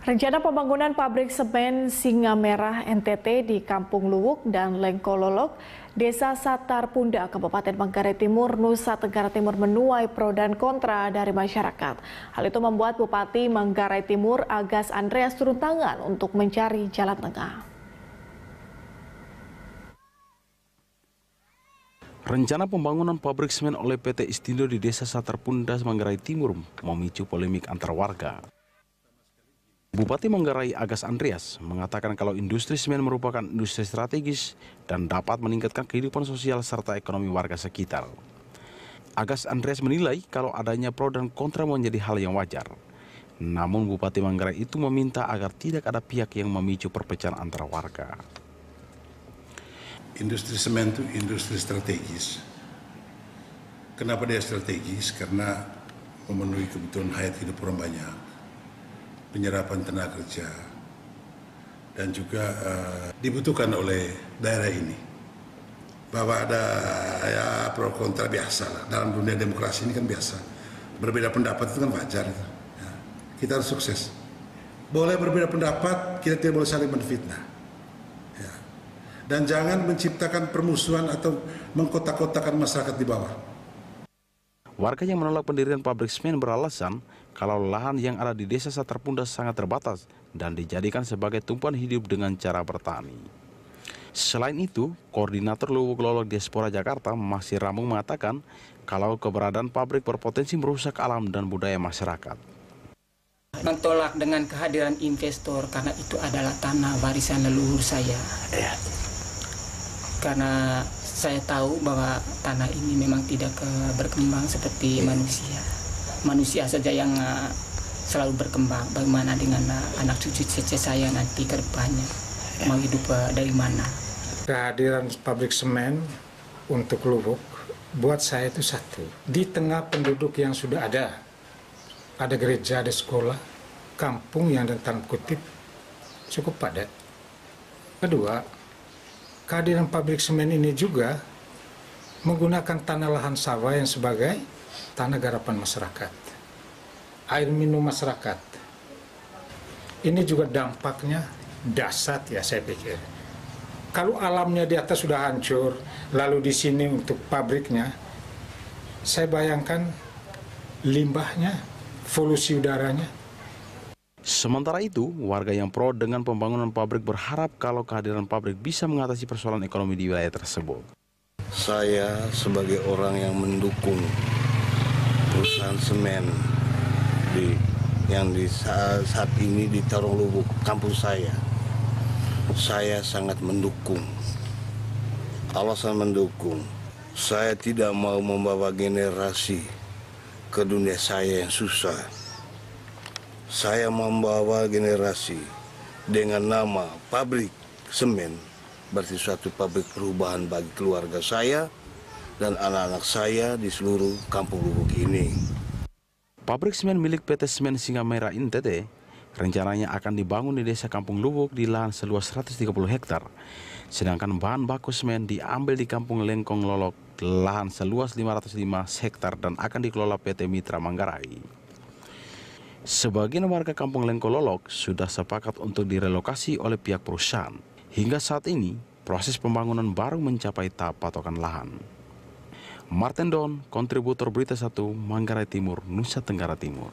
Rencana pembangunan pabrik semen Singamerah NTT di Kampung Luwuk dan Lengkololok, Desa Satarpunda, Kabupaten Manggarai Timur, Nusa Tenggara Timur menuai pro dan kontra dari masyarakat. Hal itu membuat Bupati Manggarai Timur, Agas Andreas, turun tangan untuk mencari jalan tengah. Rencana pembangunan pabrik semen oleh PT Istindo di Desa Satarpunda, Manggarai Timur memicu polemik antar warga. Bupati Manggarai Agas Andreas mengatakan kalau industri semen merupakan industri strategis dan dapat meningkatkan kehidupan sosial serta ekonomi warga sekitar. Agas Andreas menilai kalau adanya pro dan kontra menjadi hal yang wajar. Namun Bupati Manggarai itu meminta agar tidak ada pihak yang memicu perpecahan antara warga. Industri semen itu industri strategis. Kenapa dia strategis? Karena memenuhi kebutuhan hayat hidup orang banyak, penyerapan tenaga kerja, dan juga dibutuhkan oleh daerah ini. Bahwa ada ya pro kontra biasa lah. Dalam dunia demokrasi ini kan biasa. Berbeda pendapat itu kan wajar. Ya. Kita harus sukses. Boleh berbeda pendapat, kita tidak boleh saling menfitnah. Ya. Dan jangan menciptakan permusuhan atau mengkotak-kotakan masyarakat di bawah. Warga yang menolak pendirian pabrik semen beralasan kalau lahan yang ada di Desa Satarpunda sangat terbatas dan dijadikan sebagai tumpuan hidup dengan cara bertani. Selain itu, Koordinator Luwuk Lolok Diaspora Jakarta, Masih Ramung, mengatakan kalau keberadaan pabrik berpotensi merusak alam dan budaya masyarakat. Menolak dengan kehadiran investor karena itu adalah tanah warisan leluhur saya. Karena saya tahu bahwa tanah ini memang tidak berkembang seperti manusia. Manusia saja yang selalu berkembang. Bagaimana dengan anak cucu saya nanti ke depannya? Mau hidup dari mana? Kehadiran pabrik semen untuk Luwuk buat saya itu satu. Di tengah penduduk yang sudah ada gereja, ada sekolah, kampung yang dalam tanda kutip cukup padat. Kedua, kehadiran pabrik semen ini juga menggunakan tanah lahan sawah yang sebagai tanah garapan masyarakat, air minum masyarakat. Ini juga dampaknya dahsyat ya saya pikir. Kalau alamnya di atas sudah hancur, lalu di sini untuk pabriknya, saya bayangkan limbahnya, polusi udaranya. Sementara itu, warga yang pro dengan pembangunan pabrik berharap kalau kehadiran pabrik bisa mengatasi persoalan ekonomi di wilayah tersebut. Saya sebagai orang yang mendukung perusahaan semen yang saat ini di Tarung Luwuk, kampung saya sangat mendukung. Alasan mendukung, saya tidak mau membawa generasi ke dunia saya yang susah. Saya membawa generasi dengan nama pabrik semen, berarti suatu pabrik perubahan bagi keluarga saya dan anak-anak saya di seluruh kampung Luwuk ini. Pabrik semen milik PT Semen Singamerah NTT rencananya akan dibangun di Desa Kampung Luwuk di lahan seluas 130 hektar. Sedangkan bahan baku semen diambil di Kampung Lengkong Lolok, lahan seluas 505 hektar dan akan dikelola PT Mitra Manggarai. Sebagian warga Kampung Lengkong Lolok sudah sepakat untuk direlokasi oleh pihak perusahaan. Hingga saat ini, proses pembangunan baru mencapai tahap patokan lahan. Martin Don, kontributor Berita 1, Manggarai Timur, Nusa Tenggara Timur.